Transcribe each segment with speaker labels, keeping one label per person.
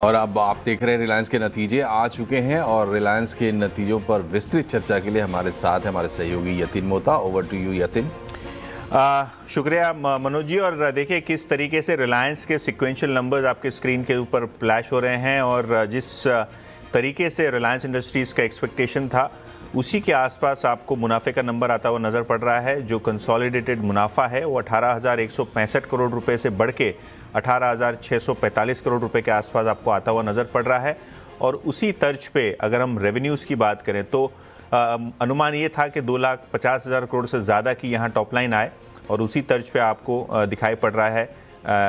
Speaker 1: और अब आप देख रहे हैं रिलायंस के नतीजे आ चुके हैं और रिलायंस के नतीजों पर विस्तृत चर्चा के लिए हमारे साथ है हमारे सहयोगी Yatin Mota. Over to you Yatin.
Speaker 2: शुक्रिया मनोज जी। और देखिए किस तरीके से रिलायंस के सिक्वेंशियल नंबर्स आपके स्क्रीन के ऊपर फ्लैश हो रहे हैं और जिस तरीके से रिलायंस इंडस्ट्रीज़ का एक्सपेक्टेशन था उसी के आसपास आपको मुनाफे का नंबर आता हुआ नज़र पड़ रहा है। जो कंसोलिडेटेड मुनाफा है वो 18,165 करोड़ रुपए से बढ़ के 18,645 करोड़ रुपए के आसपास आपको आता हुआ नज़र पड़ रहा है। और उसी तर्ज पे अगर हम रेवेन्यूज़ की बात करें तो अनुमान ये था कि 2,50,000 करोड़ से ज़्यादा की यहाँ टॉप लाइन आए और उसी तर्ज पे आपको दिखाई पड़ रहा है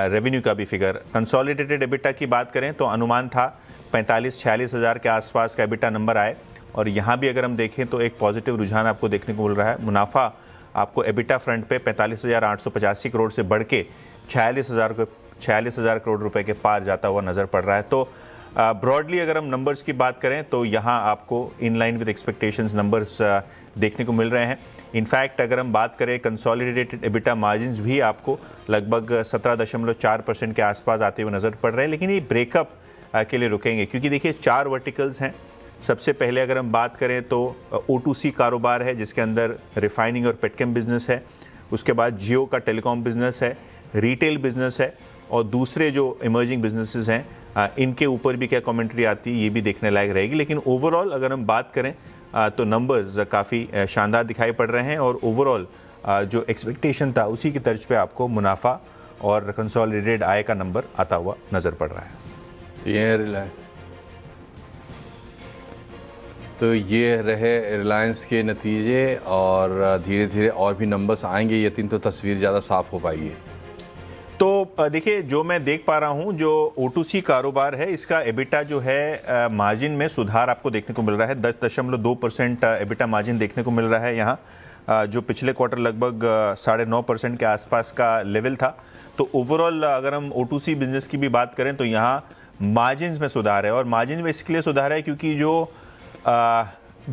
Speaker 2: रेवेन्यू का भी फिगर। कंसोलिडेटेड एबिटा की बात करें तो अनुमान था 45-46 हज़ार के आसपास का एबिटा नंबर आए और यहाँ भी अगर हम देखें तो एक पॉजिटिव रुझान आपको देखने को मिल रहा है। मुनाफा आपको एबिटा फ्रंट पे 45,885 करोड़ से बढ़ के 46,000 करोड़ रुपए के पार जाता हुआ नज़र पड़ रहा है। तो ब्रॉडली अगर हम नंबर्स की बात करें तो यहाँ आपको इन लाइन विद एक्सपेक्टेशंस नंबर्स देखने को मिल रहे हैं। इनफैक्ट अगर हम बात करें कंसोलिडेटेड एबिटा मार्जिन्स भी आपको लगभग 17.4% के आसपास आते हुए नज़र पड़ रहे हैं। लेकिन ये ब्रेकअप के लिए रुकेंगे क्योंकि देखिए 4 वर्टिकल्स हैं। सबसे पहले अगर हम बात करें तो O2C कारोबार है जिसके अंदर रिफाइनिंग और पेटकेम बिजनेस है। उसके बाद जियो का टेलीकॉम बिजनेस है, रिटेल बिजनेस है और दूसरे जो इमर्जिंग बिजनेसेस हैं इनके ऊपर भी क्या कमेंट्री आती है ये भी देखने लायक रहेगी। लेकिन ओवरऑल अगर हम बात करें तो नंबर्स काफ़ी शानदार दिखाई पड़ रहे हैं और ओवरऑल जो एक्सपेक्टेशन था उसी की तर्ज पे आपको मुनाफा और कंसोलिडेटेड आय का नंबर आता हुआ नज़र पड़ रहा है।
Speaker 1: तो ये रहे रिलायंस के नतीजे और धीरे धीरे और भी नंबर्स आएंगे यतिन तो तस्वीर ज़्यादा साफ हो पाएगी।
Speaker 2: तो देखिए जो मैं देख पा रहा हूँ जो O2C कारोबार है इसका एबिटा जो है मार्जिन में सुधार आपको देखने को मिल रहा है। 10.2% एबिटा मार्जिन देखने को मिल रहा है यहाँ जो पिछले क्वार्टर लगभग 9.5% के आसपास का लेवल था। तो ओवरऑल अगर हम O2C बिजनेस की भी बात करें तो यहाँ मार्जिन में सुधार है और मार्जिन में इसके लिए सुधार है क्योंकि जो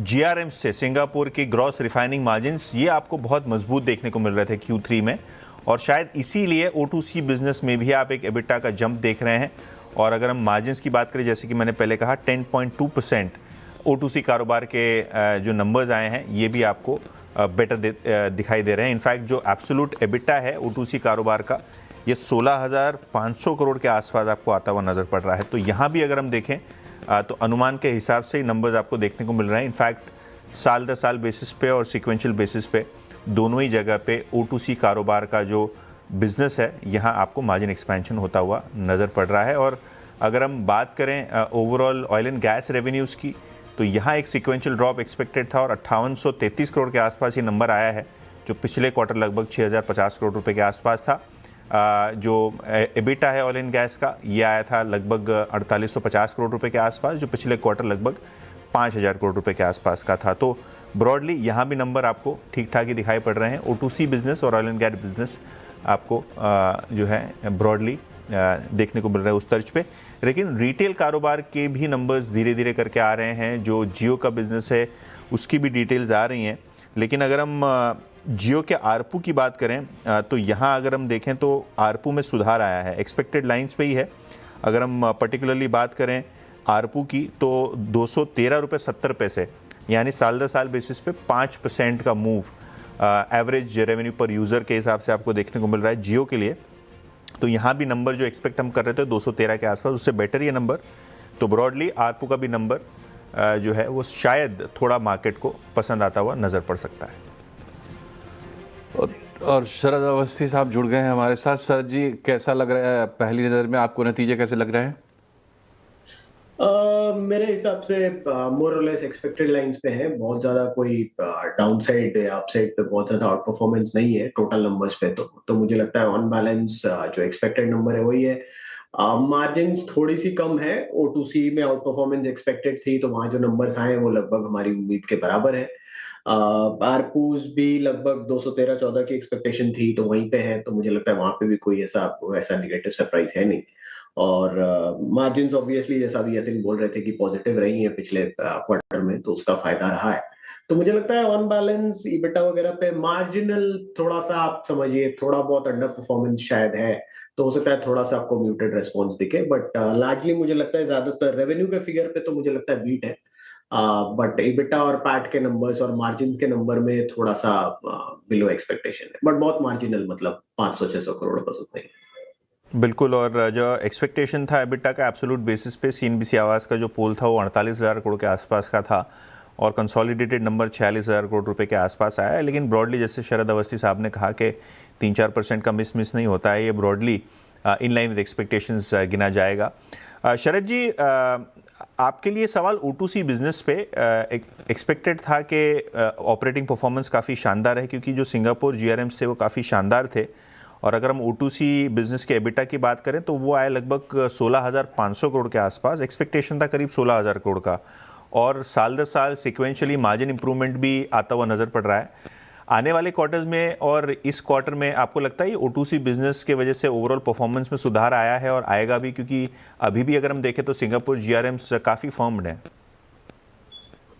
Speaker 2: GRM से सिंगापुर की ग्रॉस रिफाइनिंग मार्जिन्स ये आपको बहुत मजबूत देखने को मिल रहे थे Q3 में और शायद इसीलिए O2C बिजनेस में भी आप एक एबिटा का जंप देख रहे हैं। और अगर हम मार्जिन्स की बात करें जैसे कि मैंने पहले कहा 10.2% O2C कारोबार के जो नंबर्स आए हैं ये भी आपको बेटर दिखाई दे रहे हैं। इनफैक्ट जो एब्सोल्यूट एबिटा है O2C कारोबार का ये 16,500 करोड़ के आसपास आपको आता हुआ नज़र पड़ रहा है। तो यहाँ भी अगर हम देखें तो अनुमान के हिसाब से ही नंबर्स आपको देखने को मिल रहे हैं। इनफैक्ट साल दर साल बेसिस पे और सीक्वेंशियल बेसिस पे दोनों ही जगह पे O2C कारोबार का जो बिज़नेस है यहाँ आपको मार्जिन एक्सपेंशन होता हुआ नज़र पड़ रहा है। और अगर हम बात करें overall oil and gas revenues की तो यहाँ एक सीक्वेंशियल ड्रॉप एक्सपेक्टेड था और 5833 करोड़ के आसपास ये नंबर आया है जो पिछले क्वार्टर लगभग 6,050 करोड़ रुपये के आसपास था। जो एबिटा है ऑयल एंड गैस का ये आया था लगभग 4,850 करोड़ रुपए के आसपास जो पिछले क्वार्टर लगभग 5,000 करोड़ रुपए के आसपास का था। तो ब्रॉडली यहाँ भी नंबर आपको ठीक ठाक ही दिखाई पड़ रहे हैं। O2C बिजनेस और ऑयल एंड गैस बिजनेस आपको जो है ब्रॉडली देखने को मिल रहा है उस तर्ज पे। लेकिन रिटेल कारोबार के भी नंबर्स धीरे धीरे करके आ रहे हैं। जो जियो का बिजनेस है उसकी भी डिटेल्स आ रही हैं। लेकिन अगर हम जियो के आरपू की बात करें तो यहाँ अगर हम देखें तो आरपू में सुधार आया है, एक्सपेक्टेड लाइंस पे ही है। अगर हम पर्टिकुलरली बात करें आरपू की तो 213 रुपये 70 पैसे यानी साल दर साल बेसिस पे 5% का मूव एवरेज रेवेन्यू पर यूज़र के हिसाब से आपको देखने को मिल रहा है जियो के लिए। तो यहाँ भी नंबर जो एक्सपेक्ट हम कर रहे थे 213 के आसपास उससे बेटर ये नंबर। तो ब्रॉडली आरपू का भी नंबर जो है वो शायद थोड़ा मार्केट को पसंद आता हुआ नज़र पड़ सकता है।
Speaker 1: और शरद अवस्थी साहब जुड़ गए हैं हमारे साथ। शरद जी कैसा लग रहा है पहली नज़र में आपको नतीजे कैसे लग रहे हैं?
Speaker 3: मेरे हिसाब से मोर और लेस एक्सपेक्टेड लाइंस पे है। बहुत ज्यादा कोई डाउनसाइड या अपसाइड पे बहुत ज्यादा आउट परफॉर्मेंस नहीं है टोटल नंबर्स पे। तो मुझे लगता है ऑन बैलेंस जो एक्सपेक्टेड नंबर है वही है। मार्जिन्स थोड़ी सी कम है। O2C में आउट परफॉर्मेंस एक्सपेक्टेड थी तो वहां जो नंबर्स आए वो लगभग हमारी उम्मीद के बराबर है। आरपूस भी लगभग 213-14 की एक्सपेक्टेशन थी तो वहीं पे है। तो मुझे लगता है वहां पे भी कोई ऐसा निगेटिव सरप्राइज है नहीं। और मार्जिन्स ऑब्वियसली जैसा भी यतिन बोल रहे थे कि पॉजिटिव रही है पिछले क्वार्टर में तो उसका फायदा रहा है। तो मुझे लगता है ऑन बैलेंस ईबिटा वगैरह पे मार्जिनल थोड़ा सा आप समझिए थोड़ा बहुत अंडर परफॉर्मेंस शायद है, तो हो सकता है थोड़ा सा आपको म्यूटेड रेस्पॉन्स दिखे, बट लार्जली मुझे लगता है ज्यादातर रेवेन्यू के फिगर पे तो मुझे लगता है बीट है, बट ईबिटा और पैट के नंबर्स और मार्जिन के नंबर में थोड़ा सा बिलो एक्सपेक्टेशन है, बट बहुत मार्जिनल, मतलब 500-600 करोड़ बस उतना ही।
Speaker 2: बिल्कुल। और जो एक्सपेक्टेशन था एबिटा का एब्सोल्यूट बेसिस पे सीएनबीसी आवास का जो पोल था वो 48,000 करोड़ के आसपास का था और कंसोलिडेटेड नंबर 46,000 करोड़ रुपए के आसपास आया है। लेकिन ब्रॉडली जैसे शरद अवस्थी साहब ने कहा कि 3-4% का मिस नहीं होता है, ये broadly in line with expectations गिना जाएगा। शरद जी, आपके लिए सवाल O2C बिजनेस पे एक्सपेक्टेड था कि ऑपरेटिंग परफॉर्मेंस काफ़ी शानदार है क्योंकि जो सिंगापुर GRMs थे वो काफ़ी शानदार थे, और अगर हम O2C बिजनेस के एबिटा की बात करें तो वो आया लगभग 16,500 करोड़ के आसपास, एक्सपेक्टेशन था करीब 16,000 करोड़ का, और साल दर साल सिक्वेंशली मार्जिन इंप्रूवमेंट भी आता हुआ नज़र पड़ रहा है आने वाले क्वार्टर्स में। और इस क्वार्टर में आपको लगता है ये O2C बिजनेस के वजह से ओवरऑल परफॉर्मेंस में सुधार आया है और आएगा भी, क्योंकि अभी भी अगर हम देखें तो सिंगापुर GRMs काफ़ी फर्म्ड हैं।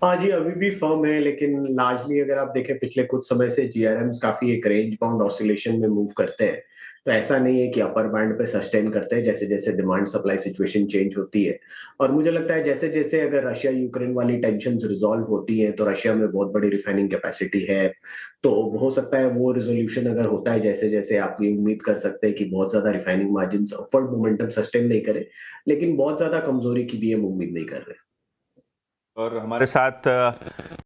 Speaker 3: हाँ जी, अभी भी फर्म है, लेकिन लार्जली अगर आप देखें पिछले कुछ समय से जीआरएम्स काफी एक रेंज बाउंड ऑसिलेशन में मूव करते हैं, तो ऐसा नहीं है कि अपर बैंड पे सस्टेन करते हैं जैसे जैसे डिमांड सप्लाई सिचुएशन चेंज होती है। और मुझे लगता है जैसे जैसे अगर रशिया यूक्रेन वाली टेंशन रिजॉल्व होती है तो रशिया में बहुत बड़ी रिफाइनिंग कैपेसिटी है, तो हो सकता है वो रिजोल्यूशन अगर होता है जैसे जैसे आप ये उम्मीद कर सकते हैं कि बहुत ज्यादा refining margin upward momentum sustain नहीं करे, लेकिन बहुत ज्यादा कमजोरी की भी हम उम्मीद नहीं कर रहे।
Speaker 2: और हमारे साथ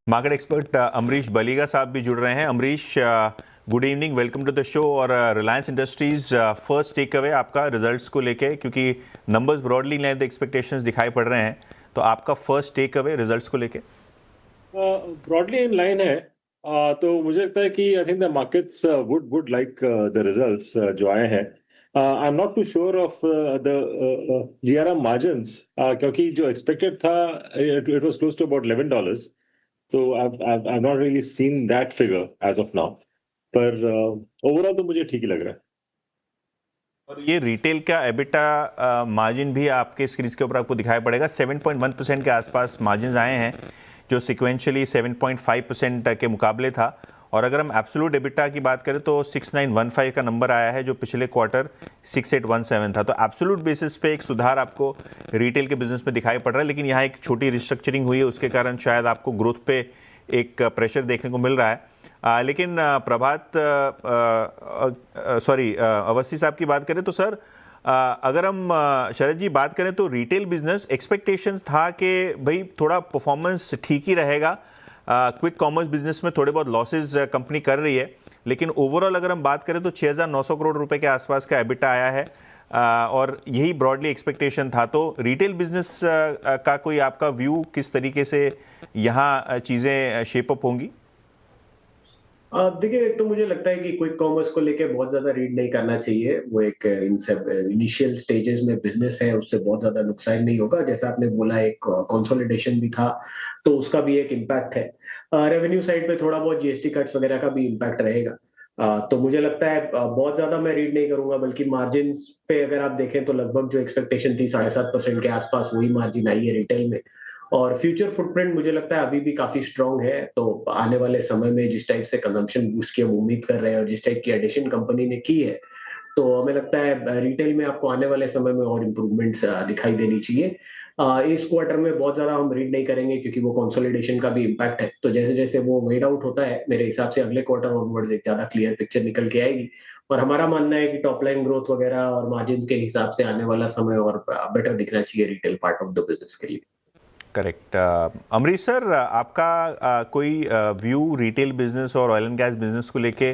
Speaker 2: मार्केट एक्सपर्ट अमरीश बलीगा साहब भी जुड़ रहे हैं। Amrish, good evening, welcome to the show. और Reliance Industries first take away आपका रिजल्ट्स को लेके, क्योंकि numbers broadly in line with expectations दिखाई पड़ रहे हैं, तो आपका फर्स्ट टेक अवे रिजल्ट्स को लेके?
Speaker 4: ब्रॉडली इन लाइन है। तो मुझे लगता है कि I think the markets would like the results जो आए हैं। I am not too sure of the GRM margins, क्योंकि जो एक्सपेक्टेड था it was close to about $11, तो I not really seen that figure as of now, पर overall तो मुझे ठीक ही लग रहा है।
Speaker 2: और ये रिटेल का एबिटा मार्जिन भी आपके स्क्रीन के ऊपर आपको दिखाई पड़ेगा, 7.1% के आसपास मार्जिन आए हैं, जो सिक्वेंशली 7.5% के मुकाबले था। और अगर हम एब्सोल्यूट एबिटा की बात करें तो 6,915 का नंबर आया है, जो पिछले क्वार्टर 6,817 था। तो एब्सोल्यूट बेसिस पे एक सुधार आपको रिटेल के बिजनेस में दिखाई पड़ रहा है, लेकिन यहाँ एक छोटी रिस्ट्रक्चरिंग हुई है, उसके कारण शायद आपको ग्रोथ पे एक प्रेशर देखने को मिल रहा है। लेकिन प्रभात अवस्थी साहब की बात करें तो सर, अगर हम शरद जी बात करें तो रिटेल बिजनेस एक्सपेक्टेशंस था कि भाई थोड़ा परफॉर्मेंस ठीक ही रहेगा, क्विक कॉमर्स बिजनेस में थोड़े बहुत लॉसेज कंपनी कर रही है, लेकिन ओवरऑल अगर हम बात करें तो 6,900 करोड़ रुपए के आसपास का एबिटा आया है, और यही ब्रॉडली एक्सपेक्टेशन था। तो रिटेल बिजनेस का कोई आपका व्यू किस तरीके से यहाँ चीज़ें शेप अप होंगी?
Speaker 3: देखिए, एक तो मुझे लगता है कि क्विक कॉमर्स को लेके बहुत ज्यादा रीड नहीं करना चाहिए, वो एक इनिशियल स्टेजेस में बिजनेस है, उससे बहुत ज्यादा नुकसान नहीं होगा। जैसा आपने बोला एक कंसोलिडेशन भी था, तो उसका भी एक इम्पैक्ट है। रेवेन्यू साइड पे थोड़ा बहुत जीएसटी कट्स वगैरह का भी इम्पैक्ट रहेगा। तो मुझे लगता है बहुत ज्यादा मैं रीड नहीं करूंगा, बल्कि मार्जिन पे अगर आप देखें तो लगभग जो एक्सपेक्टेशन थी 7.5% के आसपास वही मार्जिन आई है रिटेल में। और फ्यूचर फुटप्रिंट मुझे लगता है अभी भी काफी स्ट्रांग है, तो आने वाले समय में जिस टाइप से कंजम्पशन बूस्ट की हम उम्मीद कर रहे हैं और जिस टाइप की एडिशन कंपनी ने की है, तो हमें लगता है रिटेल में आपको आने वाले समय में और इम्प्रूवमेंट्स दिखाई देनी चाहिए। इस क्वार्टर में बहुत ज्यादा हम रीड नहीं करेंगे क्योंकि वो कंसोलिडेशन का भी इम्पैक्ट है, तो जैसे जैसे वो वेड आउट होता है मेरे हिसाब से अगले क्वार्टर ऑनवर्ड्स एक ज्यादा क्लियर पिक्चर निकल के आएगी। और हमारा मानना है कि टॉप लाइन ग्रोथ वगैरह और मार्जिन के हिसाब से आने वाला समय और बेटर दिखना चाहिए retail part of the business के लिए।
Speaker 2: करेक्ट। अमरीश सर, आपका कोई व्यू रिटेल बिजनेस और ऑयल एंड गैस बिजनेस को लेके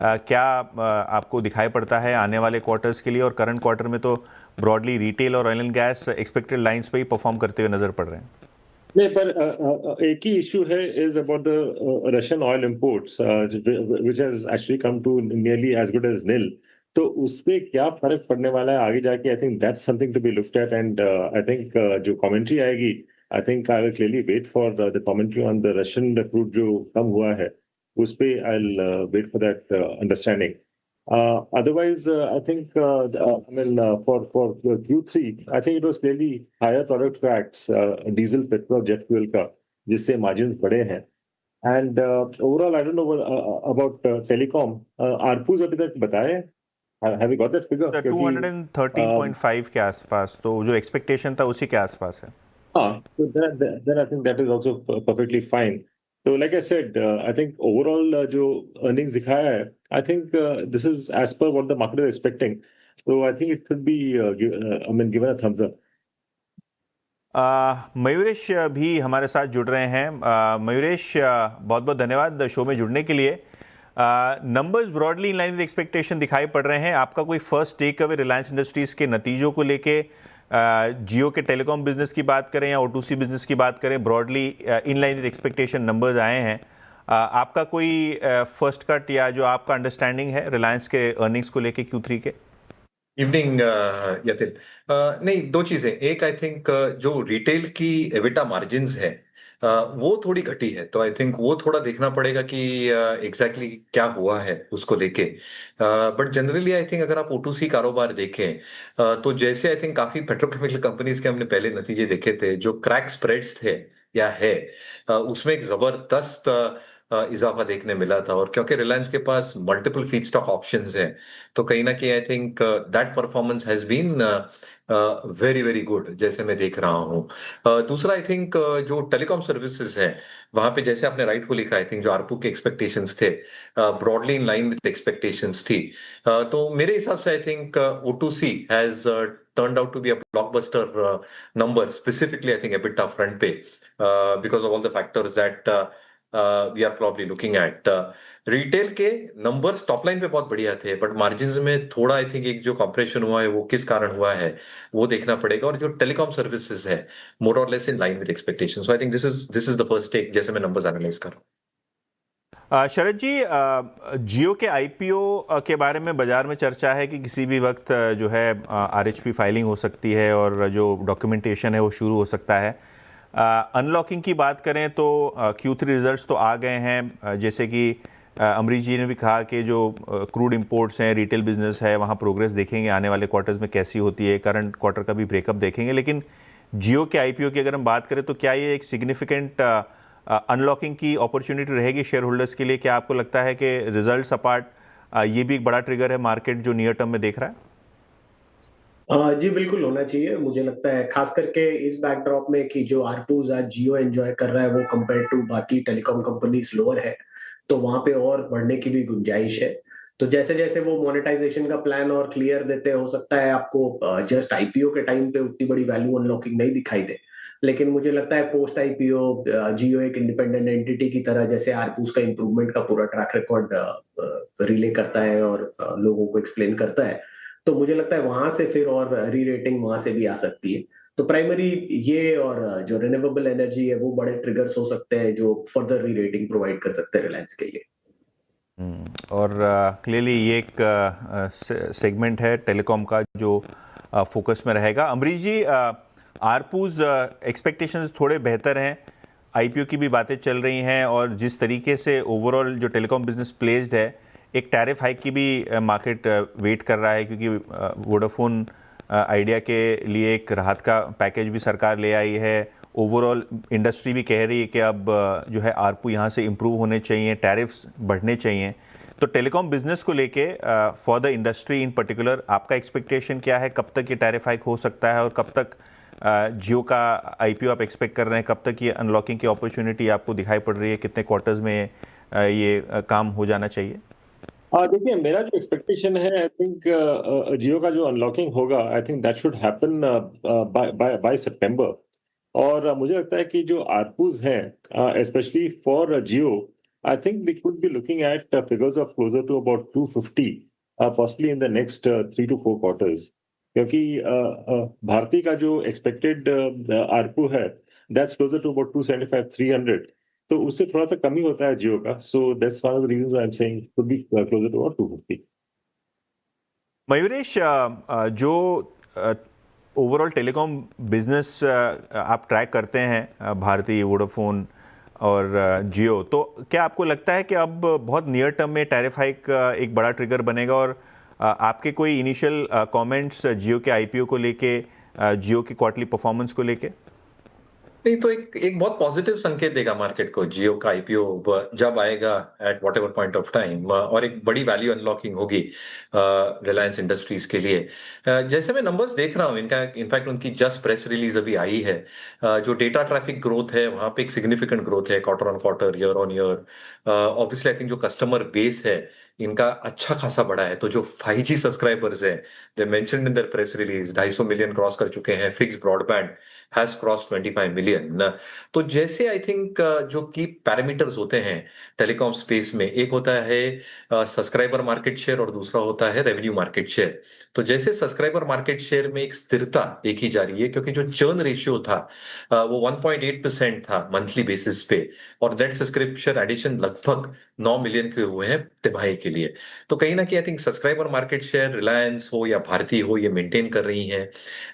Speaker 2: क्या आपको दिखाई पड़ता है आने वाले क्वार्टर्स के लिए? और करंट क्वार्टर में तो ब्रॉडली रिटेल और oil and gas expected lines पे ही परफॉर्म करते हुए नजर पड़ रहे हैं।
Speaker 4: नहीं, पर एक ही इशू है is about the Russian oil imports which has actually come to nearly as good as nil. तो उससे क्या फर्क पड़ने वाला है आगे जाके? I think that's something to be looked at, and I think जो कमेंट्री आएगी, I think I will clearly wait for the commentary on the Russian crude जो कम हुआ है, उस पे I will wait for that understanding. Otherwise, I think, I mean, for Q3, I think it was clearly higher product cracks, diesel, petrol, jet fuel का, जिससे margins बढ़े हैं। And overall I don't know about telecom ARPUs अभी तक बताए, have you got that figure? क्योंकि
Speaker 2: 213.5 के आसपास, तो जो एक्सपेक्टेशन था उसी के आसपास है।
Speaker 4: so then I think that is also perfectly fine. So like I said, I think overall जो earnings दिखाया है, I think this is as per what the market is expecting. So I think it should be given a thumbs up.
Speaker 2: Mayuresh भी हमारे साथ जुड़ रहे हैं। मयूरेश, बहुत बहुत धन्यवाद शो में जुड़ने के लिए। Numbers broadly in line with expectation दिखाई पड़ रहे हैं। आपका कोई first take away Reliance Industries के नतीजों को लेके, जियो के टेलीकॉम बिजनेस की बात करें या O2C बिजनेस की बात करें, broadly in line with expectation numbers आए हैं। आपका कोई फर्स्ट कट या जो आपका अंडरस्टैंडिंग है रिलायंस के अर्निंग्स को लेके Q3 के?
Speaker 5: इवनिंग यतिन। नहीं, दो चीजें। एक, आई थिंक जो रिटेल की एबिटा मार्जिन्स है वो थोड़ी घटी है, तो आई थिंक वो थोड़ा देखना पड़ेगा कि एग्जैक्टली क्या हुआ है उसको लेके। बट जनरली आई थिंक अगर आप O2C कारोबार देखें तो जैसे आई थिंक काफी पेट्रोकेमिकल कंपनीज के हमने पहले नतीजे देखे थे, जो क्रैक स्प्रेड्स थे या है उसमें एक जबरदस्त इजाफा देखने मिला था। और क्योंकि रिलायंस के पास मल्टीपल फीड स्टॉक ऑप्शंस हैं, तो कहीं ना कहीं I think that performance has been very very good, जैसे मैं देख रहा हूँ। दूसरा, आई थिंक जो टेलीकॉम सर्विसेज है वहां पे जैसे आपने राइट को लिखा, आई थिंक जो आरपू के एक्सपेक्टेशंस थे broadly in line with expectations थी। तो मेरे हिसाब से I think O2C has turned out to be a blockbuster number, specifically I think EBITDA front pay, because of all the factors that we are probably looking at. Retail के numbers top line पे बहुत बढ़िया थे, but margins में थोड़ा I think एक जो compression हुआ है वो किस कारण हुआ है वो देखना पड़ेगा। और जो टेलीकॉम सर्विसेज है मोर और less in line with expectation. So I think this is the first take, जैसे मैं नंबर्स एनालाइज कर रहा हूँ।
Speaker 2: शरद जी, जियो के IPO के बारे में बाजार में चर्चा है कि किसी भी वक्त जो है RHP फाइलिंग हो सकती है और जो डॉक्यूमेंटेशन है वो शुरू हो सकता है। अनलॉकिंग की बात करें तो Q3 रिजल्ट्स तो आ गए हैं, जैसे कि अमरीश जी ने भी कहा कि जो क्रूड इंपोर्ट्स हैं, रिटेल बिजनेस है, वहाँ प्रोग्रेस देखेंगे आने वाले क्वार्टर्स में कैसी होती है, करंट क्वार्टर का भी ब्रेकअप देखेंगे। लेकिन जियो के IPO की अगर हम बात करें तो क्या ये एक सिग्निफिकेंट अनलॉकिंग की अपॉर्चुनिटी रहेगी शेयर होल्डर्स के लिए? क्या आपको लगता है कि रिजल्ट्स अपार्ट ये भी एक बड़ा ट्रिगर है मार्केट जो नियर टर्म में देख रहा है?
Speaker 3: जी बिल्कुल होना चाहिए। मुझे लगता है खास करके इस बैकड्रॉप में कि जो आरपूज आज जियो एंजॉय कर रहा है वो कंपेयर टू बाकी टेलीकॉम कंपनीज लोअर है, तो वहां पे और बढ़ने की भी गुंजाइश है। तो जैसे जैसे वो मोनेटाइजेशन का प्लान और क्लियर देते, हो सकता है आपको जस्ट IPO के टाइम पे उतनी बड़ी वैल्यू अनलॉकिंग नहीं दिखाई दे, लेकिन मुझे लगता है पोस्ट IPO जियो एक इंडिपेंडेंट एंटिटी की तरह जैसे आरपूस का इंप्रूवमेंट का पूरा ट्रैक रिकॉर्ड रिले करता है और लोगों को एक्सप्लेन करता है, तो मुझे लगता है वहां से फिर और री रेटिंग वहां से भी आ सकती है। तो प्राइमरी ये और जो रिन्यूएबल एनर्जी है वो बड़े ट्रिगर्स हो सकते हैं जो फर्दर री रेटिंग प्रोवाइड कर सकते हैं रिलायंस के लिए।
Speaker 2: और क्लियरली ये एक सेगमेंट है टेलीकॉम का जो फोकस में रहेगा। अमरीश जी, आरपूज एक्सपेक्टेशंस थोड़े बेहतर हैं, IPO की भी बातें चल रही हैं, और जिस तरीके से ओवरऑल जो टेलीकॉम बिजनेस प्लेस्ड है, एक टैरिफ हाइक की भी मार्केट वेट कर रहा है, क्योंकि वोडाफोन आइडिया के लिए एक राहत का पैकेज भी सरकार ले आई है। ओवरऑल इंडस्ट्री भी कह रही है कि अब जो है आरपू यहाँ से इम्प्रूव होने चाहिए, टैरिफ्स बढ़ने चाहिए। तो टेलीकॉम बिजनेस को लेके for the industry in particular आपका एक्सपेक्टेशन क्या है? कब तक ये टैरिफ हाइक हो सकता है और कब तक जियो का IPO आप एक्सपेक्ट कर रहे हैं? कब तक ये अनलॉकिंग की अपॉर्चुनिटी आपको दिखाई पड़ रही है? कितने क्वार्टर्स में ये काम हो जाना चाहिए?
Speaker 4: देखिए, मेरा जो एक्सपेक्टेशन है, आई थिंक जियो का जो अनलॉकिंग होगा, I think that should happen by September. और मुझे लगता है कि जो आरपूज हैं specially for Jio, I think we could be looking at figures of closer to about 250 possibly in the next 3 to 4 quarters, क्योंकि भारती का जो एक्सपेक्टेड आरपू है दैट्स क्लोजर टू अबाउट 275-300, तो उससे थोड़ा सा कम ही होता है जियो का। So that's one of the reasons I am saying to be closer to about 250।
Speaker 2: Mayuresh, जो ओवरऑल टेलीकॉम बिजनेस आप ट्रैक करते हैं, भारती, वोडाफोन और जियो, तो क्या आपको लगता है कि अब बहुत नियर टर्म में टैरिफ हाइक एक बड़ा ट्रिगर बनेगा? और आपके कोई इनिशियल कमेंट्स जियो के IPO को लेके, जियो की क्वार्टरली परफॉर्मेंस को लेके?
Speaker 5: नहीं तो एक बहुत पॉजिटिव संकेत देगा मार्केट को जियो का आईपीओ जब आएगा at whatever point of time, और एक बड़ी वैल्यू अनलॉकिंग होगी रिलायंस इंडस्ट्रीज के लिए। जैसे मैं नंबर्स देख रहा हूँ इनका, इनफैक्ट उनकी जस्ट प्रेस रिलीज अभी आई है, जो डेटा ट्रैफिक ग्रोथ है वहां पे एक सिग्निफिकेंट ग्रोथ है quarter on quarter, year on year. Obviously I think जो कस्टमर बेस है इनका अच्छा खासा बड़ा है, तो जो 5G सब्सक्राइबर्स है, they mentioned in their press release 250 million cross कर चुके हैं, fix broadband has cross 25 million. तो जैसे आई थिंक जो की पैरामीटर्स होते हैं टेलीकॉम स्पेस में, एक होता है सब्सक्राइबर मार्केट शेयर और दूसरा होता है रेवेन्यू मार्केट शेयर। तो जैसे सब्सक्राइबर मार्केट शेयर में एक स्थिरता देखी जा रही है, क्योंकि जो चर्न रेशियो था वो 1.8% था मंथली बेसिस पे, और नेट सब्सक्रिप्शन एडिशन लगभग 9 मिलियन के हुए हैं तिमाही के लिए। तो कहीं ना कहीं I think subscriber market share Reliance हो या भारती हो ये मेंटेन कर रही हैं।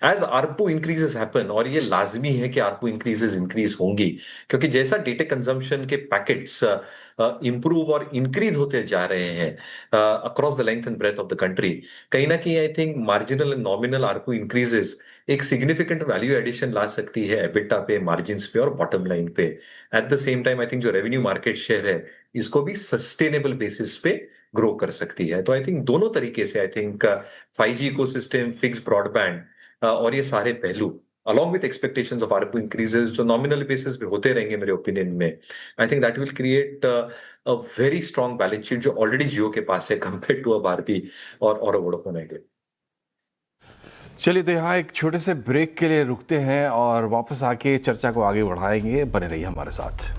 Speaker 5: एज आरपू इंक्रीजेस हैपन, और ये लाजमी है कि आरपू इंक्रीज होंगी, क्योंकि जैसा डेटा कंजम्पशन के पैकेट्स इंप्रूव और इंक्रीज होते जा रहे हैं across the length and breadth of the country, कहीं ना कहीं I think marginal and nominal ARPU increases एक सिग्निफिकेंट वैल्यू एडिशन ला सकती है एबिटा पे, मार्जिन्स पे और बॉटम लाइन पे। At the same time I think जो रेवेन्यू मार्केट शेयर है इसको भी सस्टेनेबल बेसिस पे ग्रो कर सकती है। तो आई थिंक दोनों तरीके से I think 5G ecosystem, fix broadband और ये सारे पहलू along with expectations of ARPU increases जो nominal basis पे होते रहेंगे मेरे ओपिनियन में, I think that will create a very strong balance sheet जो ऑलरेडी जियो के पास है compared to a भारती और a वोडाफोन आइडिया।
Speaker 1: चलिए, तो यहाँ एक छोटे से ब्रेक के लिए रुकते हैं और वापस आके चर्चा को आगे बढ़ाएंगे। बने रहिए हमारे साथ।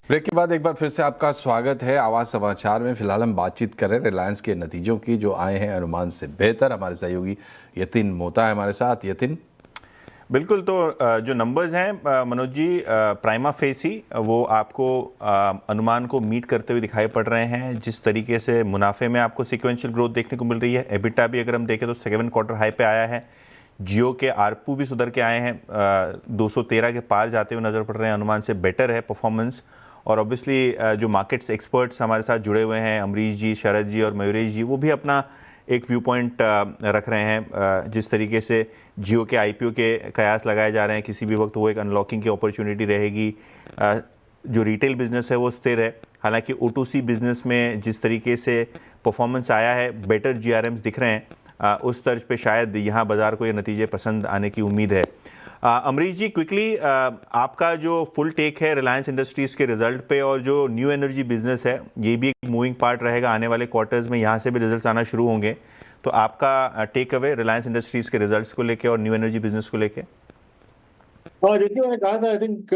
Speaker 1: ब्रेक के बाद एक बार फिर से आपका स्वागत है आवाज समाचार में। फिलहाल हम बातचीत कर रहे हैं रिलायंस के नतीजों की, जो आए हैं अनुमान से बेहतर। हमारे सहयोगी यतिन मोता है हमारे साथ। यतिन,
Speaker 2: बिल्कुल, तो जो नंबर्स हैं मनोज जी, प्राइमा फेसी वो आपको अनुमान को मीट करते हुए दिखाई पड़ रहे हैं। जिस तरीके से मुनाफे में आपको सिक्वेंशियल ग्रोथ देखने को मिल रही है, एबिटा भी अगर हम देखें तो 7 क्वार्टर हाई पे आया है। जियो के आरपू भी सुधर के आए हैं, 213 के पार जाते हुए नज़र पड़ रहे हैं, अनुमान से बेटर है परफॉर्मेंस। और ऑब्वियसली जो मार्केट्स एक्सपर्ट्स हमारे साथ जुड़े हुए हैं, अमरीश जी, शरद जी और मयूरेश जी, वो भी अपना एक व्यू पॉइंट रख रहे हैं। जिस तरीके से जियो के आईपीओ के कयास लगाए जा रहे हैं, किसी भी वक्त वो एक अनलॉकिंग की अपॉर्चुनिटी रहेगी। जो रिटेल बिजनेस है वो स्थिर है, हालांकि O2C बिजनेस में जिस तरीके से परफॉर्मेंस आया है, बेटर GRMs दिख रहे हैं, उस तर्ज पे शायद यहाँ बाज़ार को ये नतीजे पसंद आने की उम्मीद है। अमरीश जी, क्विकली आपका जो फुल टेक है रिलायंस इंडस्ट्रीज़ के रिजल्ट पे, और जो न्यू एनर्जी बिजनेस है ये भी एक मूविंग पार्ट रहेगा आने वाले क्वार्टर्स में, यहाँ से भी रिजल्ट्स आना शुरू होंगे। तो आपका टेक अवे रिलायंस इंडस्ट्रीज़ के रिजल्ट्स को लेके और न्यू एनर्जी बिजनेस को लेके?
Speaker 4: देखिए, मैंने कहा था, I think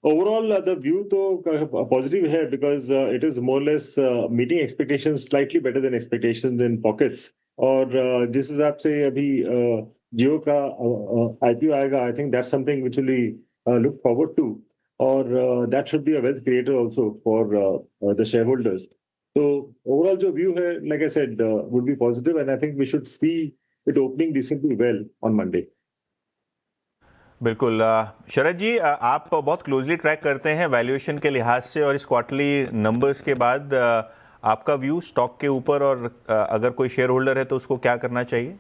Speaker 4: overall the view तो पॉजिटिव है, because it is more less meeting expectations, slightly better than expectations in pockets. और जिस हिसाब से अभी जियो का आईपीओ आएगा, I think that's something which will look forward to, और that should be a wealth creator also for the shareholders. तो overall जो व्यू है, like I said, would be positive, and I think we should see it opening decently well on Monday.
Speaker 2: बिल्कुल। शरद जी, आप बहुत closely track करते हैं valuation के लिहाज से, और इस क्वार्टरली नंबर्स के बाद आपका व्यू स्टॉक के ऊपर, और अगर कोई शेयर होल्डर है तो उसको क्या करना चाहिए?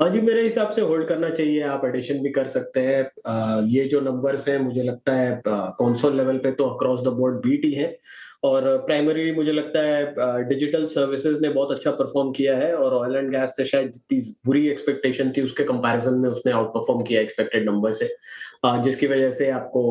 Speaker 3: हाँ जी, मेरे हिसाब से होल्ड करना चाहिए। आप एडिशन भी कर सकते हैं। ये जो नंबर्स हैं, मुझे लगता है कंसोल लेवल पे तो अक्रॉस द बोर्ड बीट ही है, और प्राइमरी मुझे लगता है डिजिटल सर्विसेज ने बहुत अच्छा परफॉर्म किया है, और ऑयल एंड गैस से शायद जितनी बुरी एक्सपेक्टेशन थी उसके कंपैरिजन में उसने आउट परफॉर्म किया एक्सपेक्टेड नंबर से, जिसकी वजह से आपको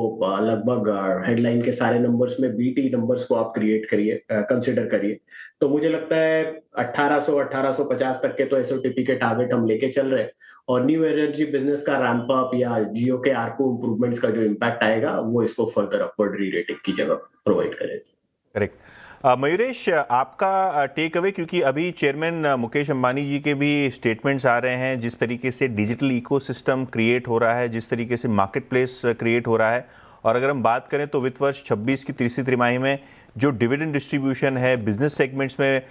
Speaker 3: लगभग हेडलाइन के सारे नंबर्स में बीटी नंबर्स को आप क्रिएट करिए, कंसिडर करिए। तो मुझे लगता है 1800-1850 तक के तो एसओटीपी के टारगेट हम लेके चल रहे हैं, और न्यू एनर्जी बिजनेस का रैंप अप या जियो के आरपू इंप्रूवमेंट्स का जो इम्पैक्ट आएगा वो इसको फर्दर अपवर्ड री-रेटिंग की जगह प्रोवाइड करेगा।
Speaker 2: करेक्ट। मयूरेश, आपका टेक अवे, क्योंकि अभी चेयरमैन मुकेश अंबानी जी के भी स्टेटमेंट्स आ रहे हैं, जिस तरीके से डिजिटल इकोसिस्टम क्रिएट हो रहा है, जिस तरीके से मार्केट प्लेस क्रिएट हो रहा है, और अगर हम बात करें तो वित्त वर्ष 26 की तीसरी तिमाही में जो डिविडेंड डिस्ट्रीब्यूशन है, बिजनेस सेगमेंट्स में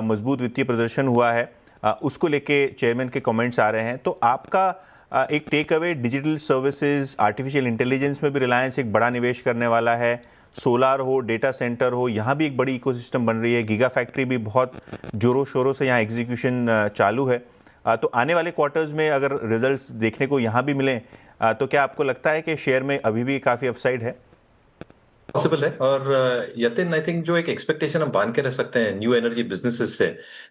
Speaker 2: मजबूत वित्तीय प्रदर्शन हुआ है, उसको लेके चेयरमैन के कमेंट्स आ रहे हैं। तो आपका एक take away, digital services, artificial intelligence में भी रिलायंस एक बड़ा निवेश करने वाला है, सोलार हो, डेटा सेंटर हो, यहाँ भी एक बड़ी इकोसिस्टम बन रही है, गीगा फैक्ट्री भी बहुत जोरों शोरों से यहाँ एग्जीक्यूशन चालू है। तो आने वाले क्वार्टर्स में अगर रिजल्ट्स देखने को यहाँ भी मिलें, तो क्या आपको लगता है कि शेयर में अभी भी काफ़ी अपसाइड है?
Speaker 5: पॉसिबल है। और यतिन, आई थिंक जो एक एक्सपेक्टेशन हम बांध के रख सकते हैं न्यू एनर्जी बिजनेसेस से,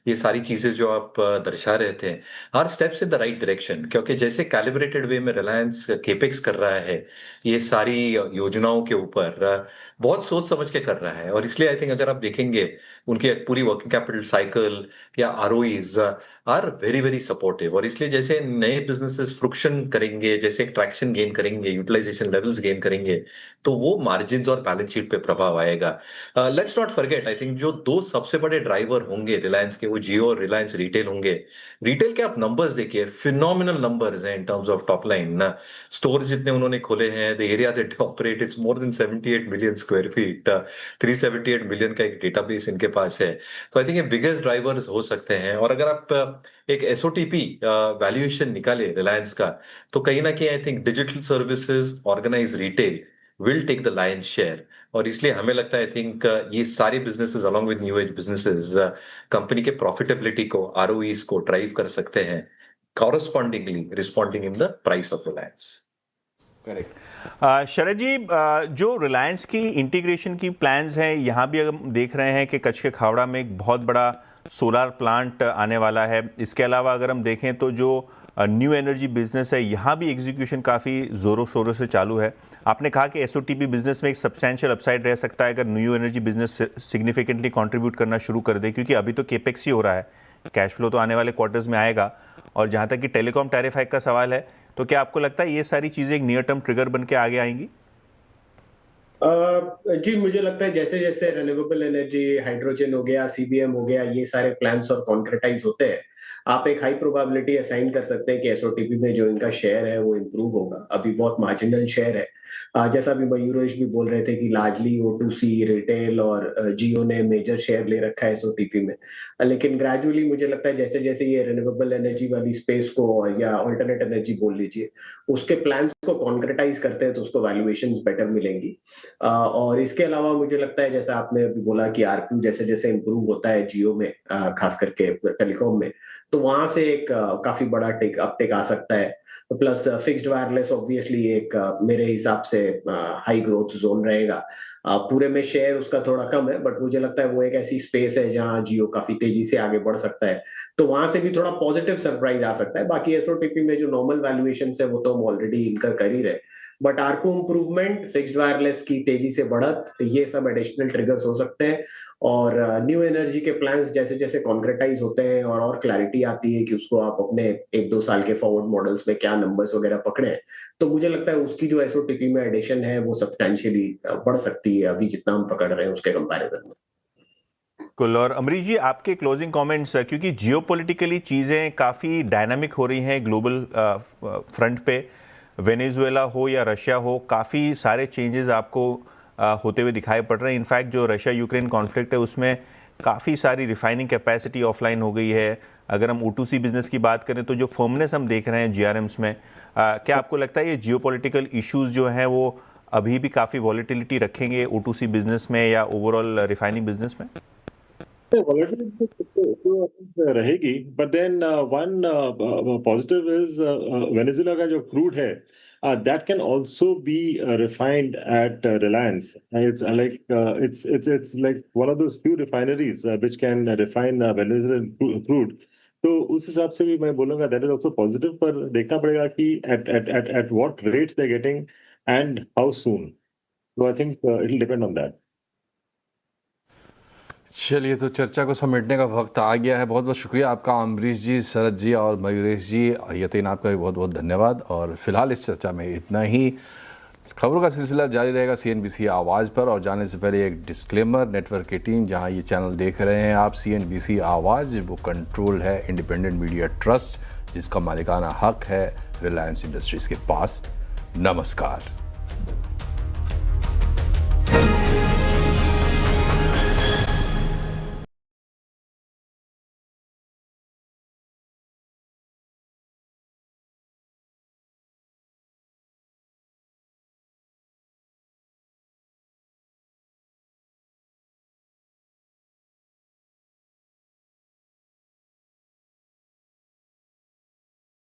Speaker 5: ये सारी चीजें जो आप दर्शा रहे थे are steps in the right direction, क्योंकि जैसे कैलिब्रेटेड वे में रिलायंस केपेक्स कर रहा है ये सारी योजनाओं के ऊपर, बहुत सोच समझ के कर रहा है। और इसलिए आई थिंक अगर आप देखेंगे उनकी पूरी वर्किंग कैपिटल साइकिल या आरओईज आर वेरी वेरी सपोर्टिव। और इसलिए जैसे नए बिजनेसेस फ्रुक्शन करेंगे, जैसे ट्रैक्शन गेन करेंगे, यूटिलाइजेशन लेवल्स गेन करेंगे, तो वो मार्जिन और बैलेंस शीट पे प्रभाव आएगा। Let's not forget, I think जो दो सबसे बड़े ड्राइवर होंगे रिलायंस के, वो जियो और रिलायंस रिटेल होंगे। रिटेल के आप नंबर्स देखिए, फिनोमिनल नंबर्स हैं in terms of top line. Store जितने उन्होंने खोले हैं, the area that operate, it's more than 78 million square feet, 378 million का एक डेटाबेस इनके पास है। तो आई थिंक ये बिगेस्ट ड्राइवर्स हो सकते हैं। और अगर आप एक एसओटीपी वैल्यूएशन निकाले रिलायंस का, तो कहीं ना कहीं I think digital services, organise retail will take the lion's share. और इसलिए हमें लगता है आई थिंक ये सारे businesses along with new age businesses company के प्रॉफिटेबिलिटी को, आरओईज को ड्राइव कर सकते हैं, correspondingly responding in the price of Reliance.
Speaker 2: Correct. Sharad ji, जो रिलायंस की इंटीग्रेशन की प्लान्स हैं, यहाँ भी हम देख रहे हैं कि कच्छ के खावड़ा में एक बहुत बड़ा सोलार प्लांट आने वाला है। इसके अलावा अगर हम देखें तो जो न्यू एनर्जी बिजनेस है, यहाँ भी एग्जीक्यूशन काफ़ी ज़ोरों शोरों से चालू है। आपने कहा कि एसओटीपी बिजनेस में एक सब्सटैंशियल अपसाइड रह सकता है अगर new energy business significantly contribute करना शुरू कर दे, क्योंकि अभी तो केपेक्स ही हो रहा है, कैश फ्लो तो आने वाले क्वार्टर्स में आएगा। और जहाँ तक कि टेलीकॉम टैरिफ हाइक का सवाल है, तो क्या आपको लगता है ये सारी चीज़ें एक नियर टर्म ट्रिगर बन के आगे आएंगी?
Speaker 3: जी, मुझे लगता है जैसे जैसे रिन्यूएबल एनर्जी, हाइड्रोजन हो गया, सीबीएम हो गया, ये सारे प्लान्स और कॉन्क्रेटाइज होते हैं, आप एक हाई प्रोबेबिलिटी असाइन कर सकते हैं कि एसओटीपी में जो इनका शेयर है वो इम्प्रूव होगा। अभी बहुत मार्जिनल शेयर है। जैसा भी मयूरेश भी बोल रहे थे कि लार्जली O2C, रिटेल और जियो ने मेजर शेयर ले रखा है एसओटीपी में। लेकिन ग्रेजुअली मुझे लगता है जैसे जैसे ये रिन्यूएबल एनर्जी वाली स्पेस को या अल्टरनेट एनर्जी बोल लीजिए, उसके प्लान्स को कॉन्क्रेटाइज करते हैं तो उसको वैल्यूएशंस बेटर मिलेंगी। और इसके अलावा मुझे लगता है जैसा आपने अभी बोला कि आरपीयू जैसे जैसे इम्प्रूव होता है जियो में, खास करके टेलीकॉम में, तो वहां से एक काफी बड़ा अपटेक आ सकता है। प्लस फिक्स्ड वायरलेस ऑब्वियसली एक मेरे हिसाब से हाई ग्रोथ जोन रहेगा। पूरे में शेयर उसका थोड़ा कम है, बट मुझे लगता है वो एक ऐसी स्पेस है जहां जियो काफी तेजी से आगे बढ़ सकता है, तो वहां से भी थोड़ा पॉजिटिव सरप्राइज आ सकता है। बाकी एसओटीपी में जो नॉर्मल वैल्यूएशन है वो तो हम ऑलरेडी इनकर कर ही रहे, but ARPU improvement, fixed wireless की तेजी से बढ़त, ये सब एडिशनल ट्रिगर्स हो सकते हैं। और न्यू एनर्जी के प्लान्स जैसे जैसे कॉन्क्रेटाइज होते हैं और क्लैरिटी आती है कि उसको आप अपने 1-2 साल के फॉरवर्ड मॉडल्स में क्या नंबर्स वगैरह पकड़े हैं, तो मुझे लगता है उसकी जो एसओटीपी में एडिशन है वो सब्सटैंशियली बढ़ सकती है अभी जितना हम पकड़ रहे हैं उसके कंपैरिजन में।
Speaker 2: कुल। और अमरीश जी, आपके क्लोजिंग कमेंट्स, क्योंकि जियोपॉलिटिकली चीज़ें काफ़ी डायनामिक हो रही हैं ग्लोबल फ्रंट पे, वेनेजुएला हो या रशिया हो, काफ़ी सारे चेंजेस आपको होते हुए दिखाई पड़ रहे हैं। इनफैक्ट जो रशिया यूक्रेन कॉन्फ्लिक्ट है उसमें काफ़ी सारी रिफाइनिंग कैपेसिटी ऑफलाइन हो गई है। अगर हम O2C बिजनेस की बात करें तो जो फर्मनेस हम देख रहे हैं GRMs में, क्या आपको लगता है ये जियोपॉलिटिकल इश्यूज जो हैं वो अभी भी काफ़ी वॉलेटिलिटी रखेंगे O2C बिजनेस में या ओवरऑल रिफाइनिंग बिजनेस में?
Speaker 4: रहेगी, but then one positive is Venezuela का जो क्रूड है that can also be refined at Reliance. It's it's like one of those few refineries which can refine Venezuelan crude. तो उस हिसाब से भी मैं बोलूँगा that is also positive, पर देखना पड़ेगा कि at what rates they're getting and how soon. So I think it will depend on that.
Speaker 1: चलिए, तो चर्चा को समेटने का वक्त आ गया है। बहुत बहुत शुक्रिया आपका अमरीश जी, शरद जी और मयूरेश जी। यतीन, आपका भी बहुत बहुत धन्यवाद। और फिलहाल इस चर्चा में इतना ही। खबरों का सिलसिला जारी रहेगा CNBC आवाज़ पर। और जाने से पहले एक डिस्क्लेमर, नेटवर्क की टीम जहां ये चैनल देख रहे हैं आप, CNBC आवाज़ वो कंट्रोल है इंडिपेंडेंट मीडिया ट्रस्ट, जिसका मालिकाना हक है रिलायंस इंडस्ट्रीज़ के पास। नमस्कार।